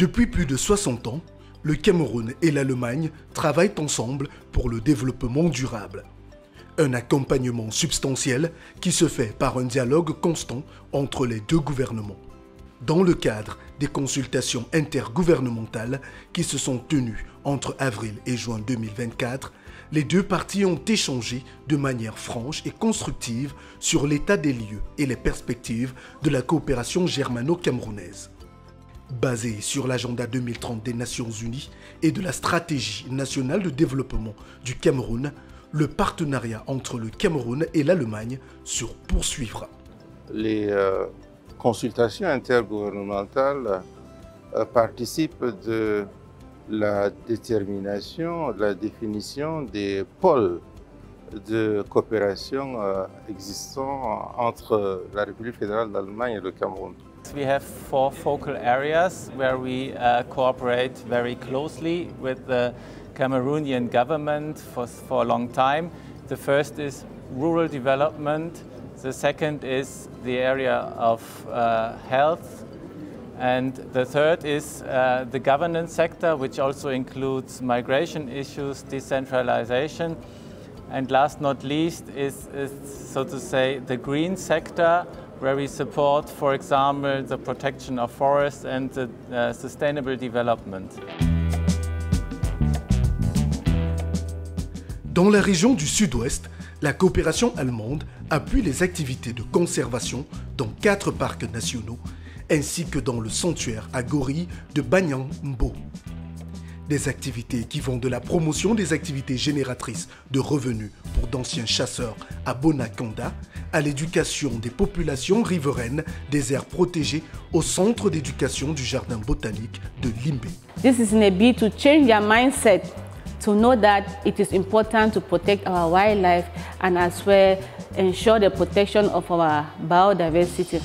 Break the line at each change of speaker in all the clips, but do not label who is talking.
Depuis plus de 60 ans, le Cameroun et l'Allemagne travaillent ensemble pour le développement durable. Un accompagnement substantiel qui se fait par un dialogue constant entre les deux gouvernements. Dans le cadre des consultations intergouvernementales qui se sont tenues entre avril et juin 2024, les deux parties ont échangé de manière franche et constructive sur l'état des lieux et les perspectives de la coopération germano-camerounaise. Basé sur l'agenda 2030 des Nations Unies et de la stratégie nationale de développement du Cameroun, le partenariat entre le Cameroun et l'Allemagne se poursuivra.
Les consultations intergouvernementales participent de la détermination, de la définition des pôles de coopération existants entre la République fédérale d'Allemagne et le Cameroun.
We have 4 focal areas where we cooperate very closely with the Cameroonian government for a long time. The first is rural development, the second is the area of health, and the third is the governance sector, which also includes migration issues, decentralization, and last not least is so to say the green sector, where we support, for example, the protection of forests and the sustainable development.
Dans la région du Sud-Ouest, la coopération allemande appuie les activités de conservation dans 4 parcs nationaux, ainsi que dans le sanctuaire à gorilles de Banyambo. Des activités qui vont de la promotion des activités génératrices de revenus pour d'anciens chasseurs à Bonakanda, à l'éducation des populations riveraines des aires protégées au centre d'éducation du jardin botanique de Limbe.
This is in a bid to change their mindset, to know that it is important to protect our wildlife and as well ensure the protection of our biodiversity.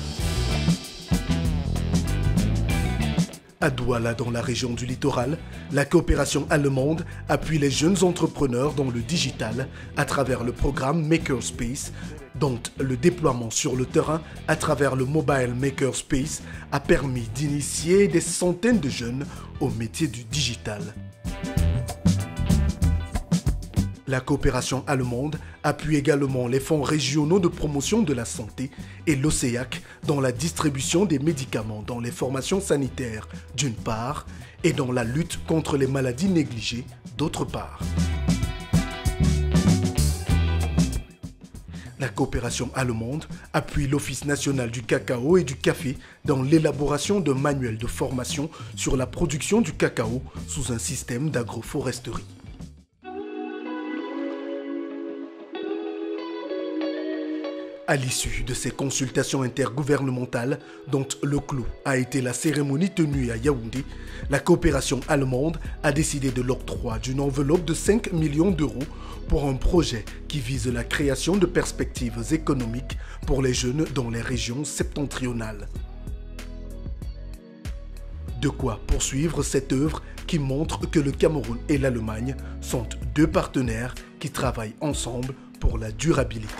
À Douala, dans la région du littoral, la coopération allemande appuie les jeunes entrepreneurs dans le digital à travers le programme Makerspace, dont le déploiement sur le terrain à travers le Mobile Makerspace a permis d'initier des centaines de jeunes au métier du digital. La coopération allemande appuie également les fonds régionaux de promotion de la santé et l'OCEAC dans la distribution des médicaments dans les formations sanitaires d'une part et dans la lutte contre les maladies négligées d'autre part. La coopération allemande appuie l'Office national du cacao et du café dans l'élaboration d'un manuel de formation sur la production du cacao sous un système d'agroforesterie. À l'issue de ces consultations intergouvernementales, dont le clou a été la cérémonie tenue à Yaoundé, la coopération allemande a décidé de l'octroi d'une enveloppe de 5 millions d'euros pour un projet qui vise la création de perspectives économiques pour les jeunes dans les régions septentrionales. De quoi poursuivre cette œuvre qui montre que le Cameroun et l'Allemagne sont 2 partenaires qui travaillent ensemble pour la durabilité.